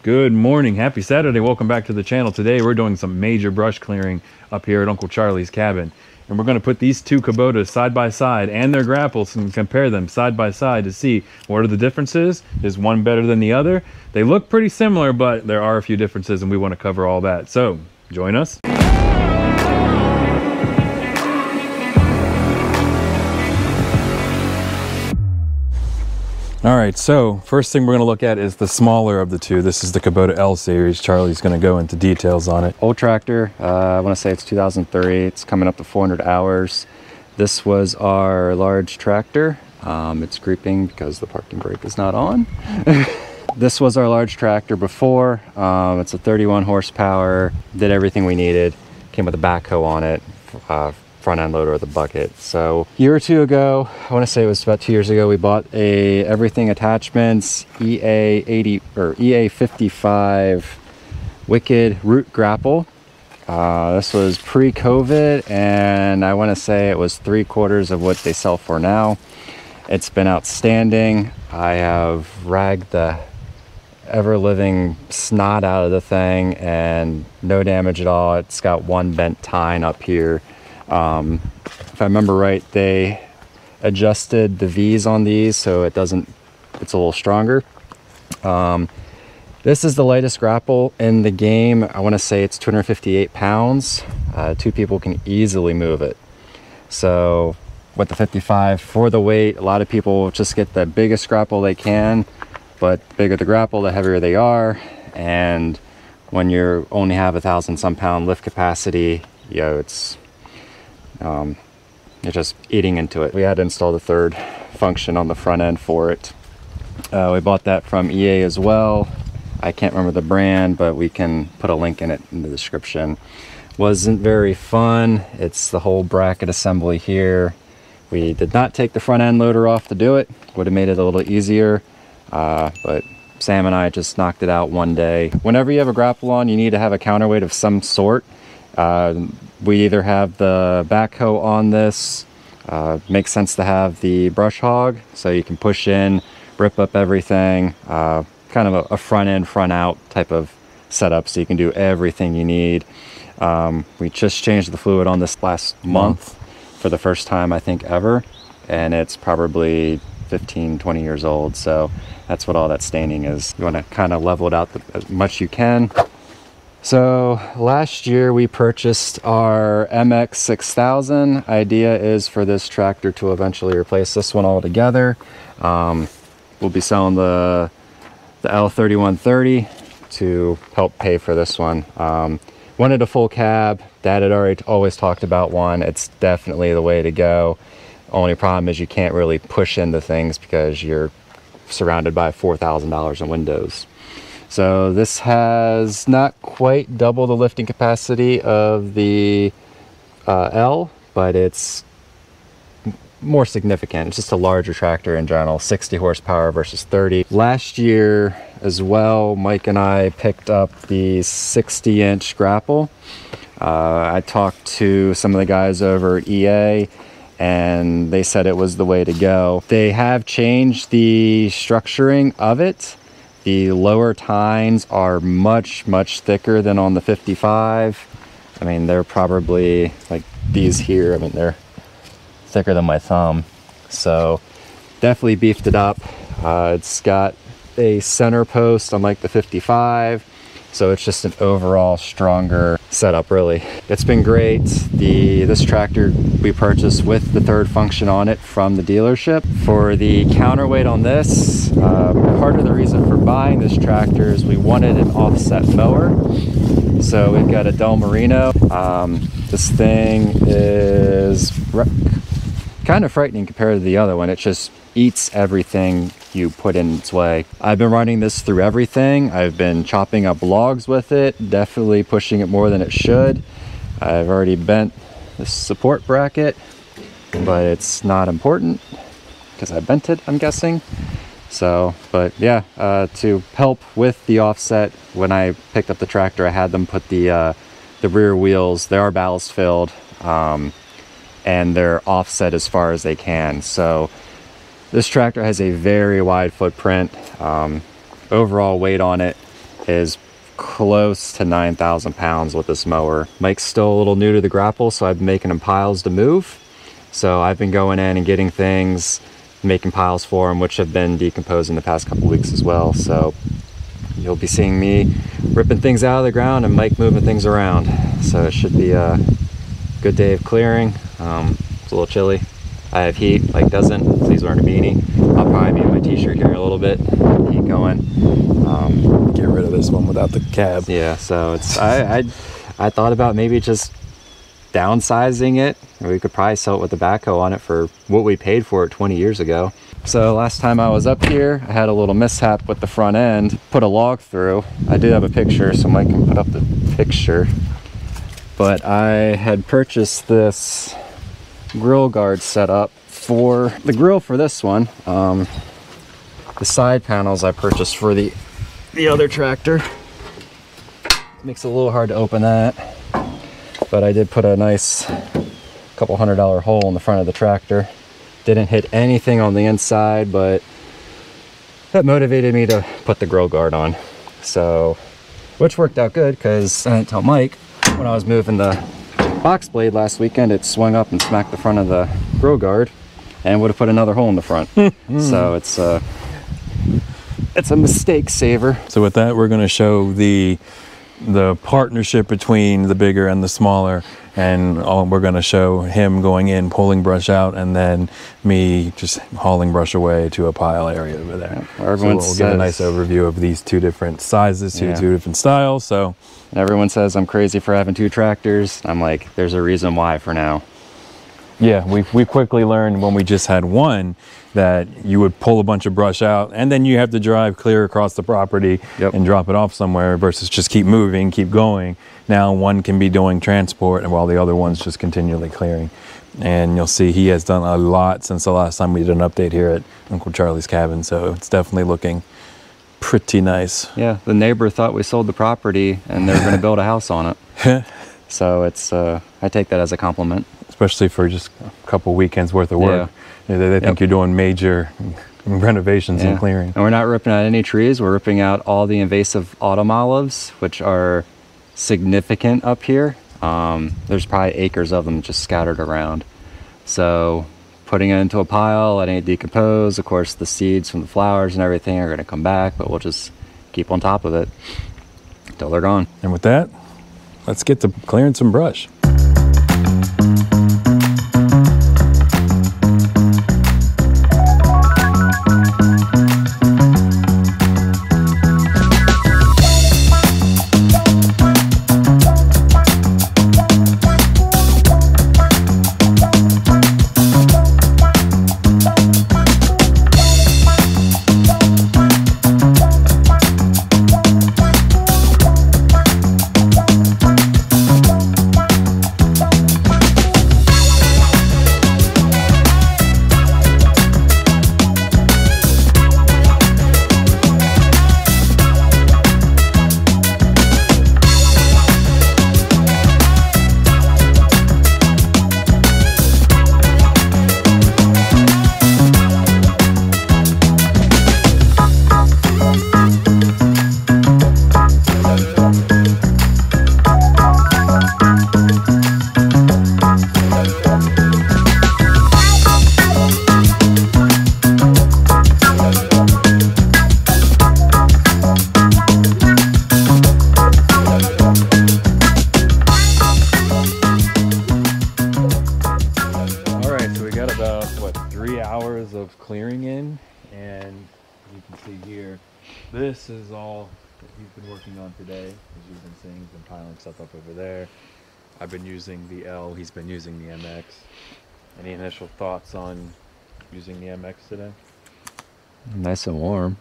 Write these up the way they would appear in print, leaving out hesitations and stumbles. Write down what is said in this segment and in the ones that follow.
Good morning, happy Saturday. Welcome back to the channel. Today we're doing some major brush clearing up here at Uncle Charlie's cabin, and we're going to put these two Kubotas side by side and their grapples and compare them side by side to see what are the differences. Is one better than the other? They look pretty similar, but there are a few differences, and we want to cover all that. So join us. All right, so first thing we're gonna look at is the smaller of the two. This is the Kubota L series. Charlie's gonna go into details on it. Old tractor, I wanna say it's 2003. It's coming up to 400 hours. This was our large tractor. It's creeping because the parking brake is not on. This was our large tractor before. It's a 31 horsepower, did everything we needed. Came with a backhoe on it. Front end loader with a bucket. So a year or two ago, I want to say it was about 2 years ago, we bought a Everything Attachments EA55 Wicked Root Grapple. This was pre-COVID, and I want to say it was 3/4 of what they sell for now. It's been outstanding. I have ragged the ever-living snot out of the thing and no damage at all. It's got one bent tine up here. If I remember right, they adjusted the V's on these so it's a little stronger. This is the lightest grapple in the game. I want to say it's 258 pounds. Two people can easily move it. So with the 55 for the weight, a lot of people just get the biggest grapple they can, but the bigger the grapple, the heavier they are. And when you only have 1,000-some pound lift capacity, you're just eating into it. We had to install the third function on the front end for it. We bought that from EA as well. I can't remember the brand, but we can put a link in it in the description. Wasn't very fun. It's the whole bracket assembly here. We did not take the front end loader off to do it. Would have made it a little easier, but Sam and I just knocked it out one day. Whenever you have a grapple on, you need to have a counterweight of some sort. We either have the backhoe on this, makes sense to have the brush hog so you can push in, rip up everything, kind of a front in, front out type of setup so you can do everything you need. We just changed the fluid on this last month for the first time I think ever, and it's probably 15-20 years old, so that's what all that staining is. You want to kind of level it out as much you can. So last year we purchased our MX 6000. Idea is for this tractor to eventually replace this one altogether. We'll be selling the L3130 to help pay for this one. Wanted a full cab. Dad had always talked about one. It's definitely the way to go. Only problem is you can't really push into things because you're surrounded by $4,000 in windows. So this has not quite double the lifting capacity of the L, but it's more significant. It's just a larger tractor in general, 60 horsepower versus 30. Last year as well, Mike and I picked up the 60-inch grapple. I talked to some of the guys over at EA, and they said it was the way to go. They have changed the structuring of it. The lower tines are much thicker than on the 55. I mean, they're probably like these here. I mean, they're thicker than my thumb. So definitely beefed it up. It's got a center post unlike the 55. So it's just an overall stronger setup, really. It's been great. This tractor we purchased with the third function on it from the dealership. For the counterweight on this, part of the reason for buying this tractor is we wanted an offset mower. So we've got a Del Marino. This thing is kind of frightening compared to the other one. It just eats everything you put in its way. I've been running this through everything. I've been chopping up logs with it, definitely pushing it more than it should. I've already bent the support bracket, but it's not important because I bent it, I'm guessing. So, but yeah, to help with the offset, when I picked up the tractor, I had them put the rear wheels, they are ballast filled, and they're offset as far as they can. So this tractor has a very wide footprint. Overall weight on it is close to 9,000 pounds with this mower. Mike's still a little new to the grapple, so I've been making him piles to move. So I've been going in and getting things, making piles for him, which have been decomposing the past couple weeks as well. So you'll be seeing me ripping things out of the ground and Mike moving things around. So it should be a good day of clearing. It's a little chilly. I have heat, Mike doesn't. Please wearing a beanie. I'll probably be in my t-shirt here in a little bit. Heat going. Get rid of this one without the cab. Yeah, so it's I thought about maybe just downsizing it. We could probably sell it with the backhoe on it for what we paid for it 20 years ago. So last time I was up here, I had a little mishap with the front end. Put a log through. I did have a picture, so Mike can put up the picture. But I had purchased this grill guard setup for the grill for this one. The side panels I purchased for the other tractor. Makes it a little hard to open that, but I did put a nice couple $100 hole in the front of the tractor. Didn't hit anything on the inside, but that motivated me to put the grill guard on. So, which worked out good because I didn't tell Mike when I was moving the box blade last weekend, it swung up and smacked the front of the grill guard and would have put another hole in the front. So it's a mistake saver. So with that, we're going to show the partnership between the bigger and the smaller, and we're going to show him going in, pulling brush out, and then me just hauling brush away to a pile area over there. Yeah, so we'll get a nice overview of these two different sizes, two different styles. So everyone says I'm crazy for having two tractors. I'm like, there's a reason why for now. Yeah, we quickly learned when we just had one that you would pull a bunch of brush out and then you have to drive clear across the property and drop it off somewhere versus just keep moving, keep going. Now one can be doing transport and while the other one's just continually clearing. And you'll see he has done a lot since the last time we did an update here at Uncle Charlie's cabin. So it's definitely looking pretty nice. Yeah, the neighbor thought we sold the property and they were going to build a house on it. So it's I take that as a compliment. Especially for just a couple weekends worth of work. They think you're doing major renovations and clearing. And we're not ripping out any trees. We're ripping out all the invasive autumn olives, which are significant up here. There's probably acres of them just scattered around. So putting it into a pile, letting it decompose. Of course, the seeds from the flowers and everything are going to come back, but we'll just keep on top of it until they're gone. And with that, let's get to clearing some brush. Of clearing in, and you can see here this is all that he's been working on today. As you've been seeing, he's been piling stuff up over there. I've been using the L, he's been using the MX. Any initial thoughts on using the MX today? Nice and warm.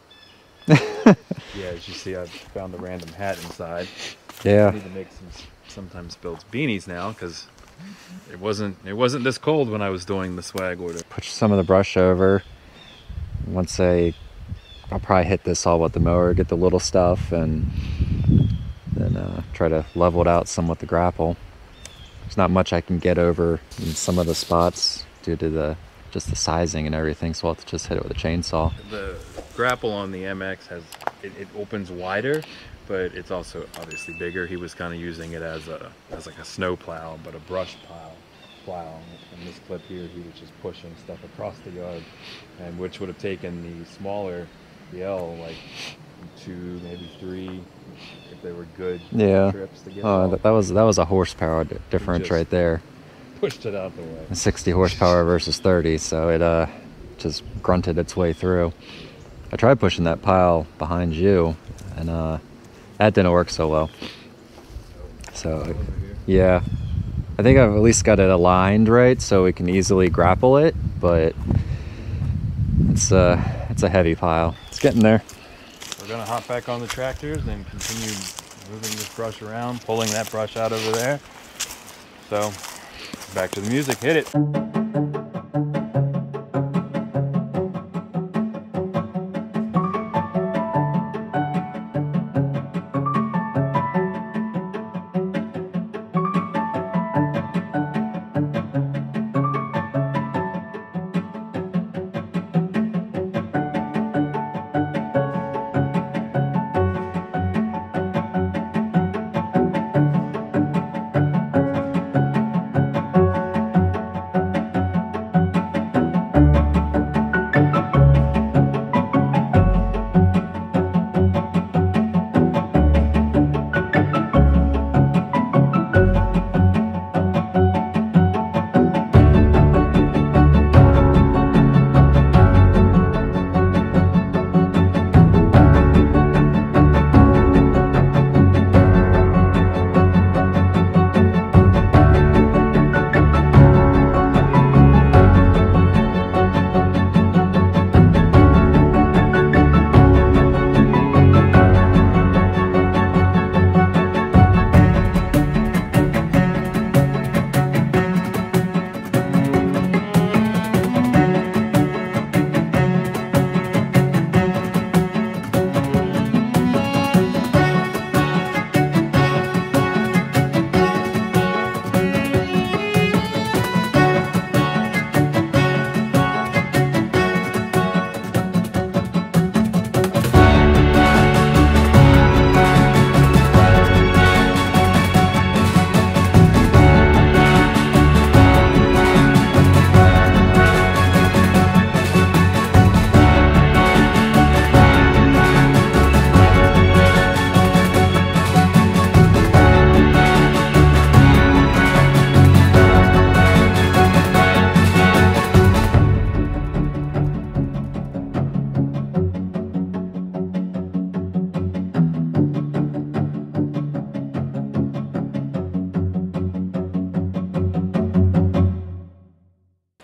Yeah, as you see, I've found the random hat inside. Yeah, I need to make sometimes builds beanies now because it wasn't this cold when I was doing the swag order. Push some of the brush over. Once I'll probably hit this all with the mower, get the little stuff, and then try to level it out some with the grapple. There's not much I can get over in some of the spots due to just the sizing and everything, so I'll have to just hit it with a chainsaw. The grapple on the MX it opens wider, but it's also obviously bigger. He was kind of using it as like a snow plow, but a brush plow. And this clip here, he was just pushing stuff across the yard, and which would have taken the smaller, the L, like 2, maybe 3, if they were good trips to get. Oh, that was a horsepower difference right there. Pushed it out the way. 60 horsepower versus 30, so it just grunted its way through. I tried pushing that pile behind you, and that didn't work so well. So yeah, I think I've at least got it aligned right so we can easily grapple it, but it's a heavy pile. It's getting there. We're gonna hop back on the tractors and continue moving this brush around, pulling that brush out over there. So back to the music, hit it.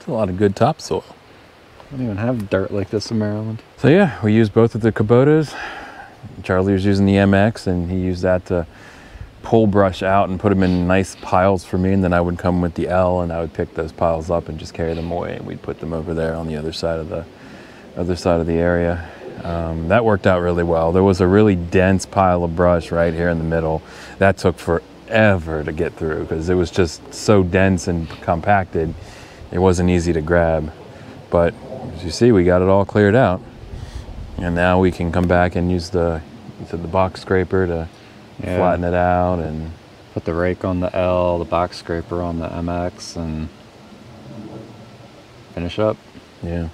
A lot of good topsoil. I don't even have dirt like this in Maryland. So yeah, we used both of the Kubotas. Charlie was using the MX, and he used that to pull brush out and put them in nice piles for me, and then I would come with the L and I would pick those piles up and just carry them away, and we'd put them over there on the other side of the area. That worked out really well. There was a really dense pile of brush right here in the middle. That took forever to get through because it was just so dense and compacted. It wasn't easy to grab, but as you see, we got it all cleared out, and now we can come back and use the box scraper to flatten it out and put the rake on the L, the box scraper on the MX, and finish up. Yeah,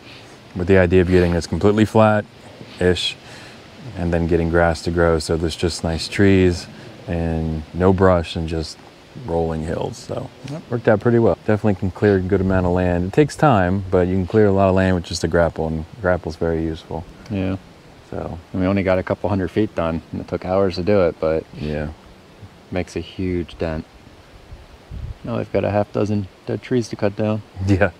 with the idea of getting this completely flat-ish, and then getting grass to grow, so there's just nice trees and no brush and just rolling hills. So that worked out pretty well. Definitely can clear a good amount of land. It takes time, but you can clear a lot of land with just a grapple, and grapple's very useful. Yeah. So and we only got a couple 100 feet done, and it took hours to do it, but yeah, makes a huge dent. Now I've got a half dozen dead trees to cut down. Yeah,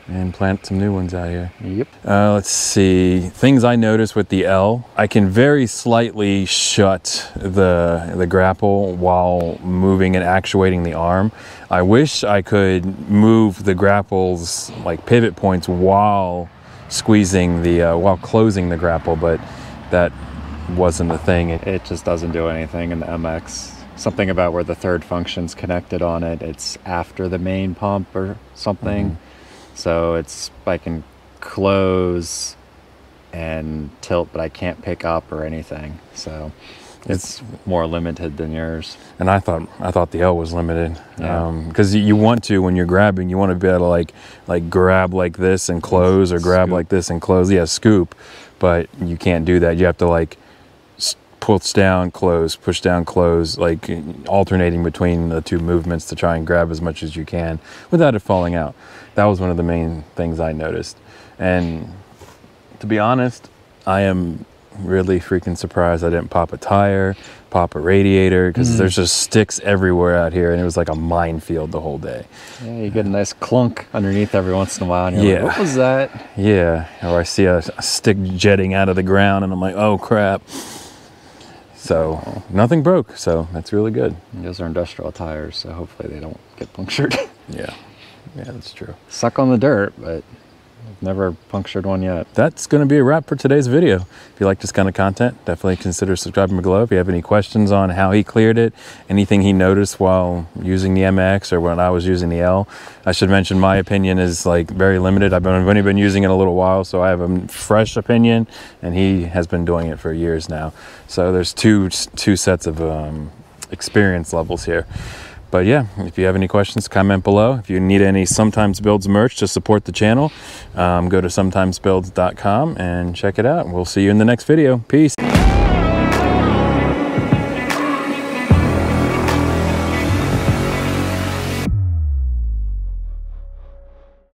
and plant some new ones out here. Yep. Let's see, things I noticed with the L. I can very slightly shut the grapple while moving and actuating the arm. I wish I could move the grapple's like pivot points while squeezing while closing the grapple, but that wasn't the thing. It just doesn't do anything in the MX. Something about where the third function's connected on it, it's after the main pump or something. Mm-hmm. So it's, I can close and tilt, but I can't pick up or anything. So It's more limited than yours. And I thought the L was limited. Yeah. Because you want to, when you're grabbing, you want to be able to like grab like this and close, or grab like this and close. Yeah, scoop. But you can't do that. You have to like push down, close, push down, close, like alternating between the two movements to try and grab as much as you can without it falling out. That was one of the main things I noticed. And to be honest, I am really freaking surprised I didn't pop a tire, pop a radiator, because there's just sticks everywhere out here, and it was like a minefield the whole day. Yeah, you get a nice clunk underneath every once in a while, and you're like, what was that? Yeah, or I see a stick jetting out of the ground, and I'm like, oh crap. So nothing broke, so that's really good. And those are industrial tires, so hopefully they don't get punctured. Yeah, that's true. Suck on the dirt, but I've never punctured one yet. That's going to be a wrap for today's video. If you like this kind of content, definitely consider subscribing below. If you have any questions on how he cleared it, anything he noticed while using the MX or when I was using the L, I should mention my opinion is like very limited. I've only been using it a little while, so I have a fresh opinion, and he has been doing it for years now. So there's two sets of experience levels here. But yeah, if you have any questions, comment below. If you need any Sometimes Builds merch to support the channel, go to sometimesbuilds.com and check it out. We'll see you in the next video. Peace.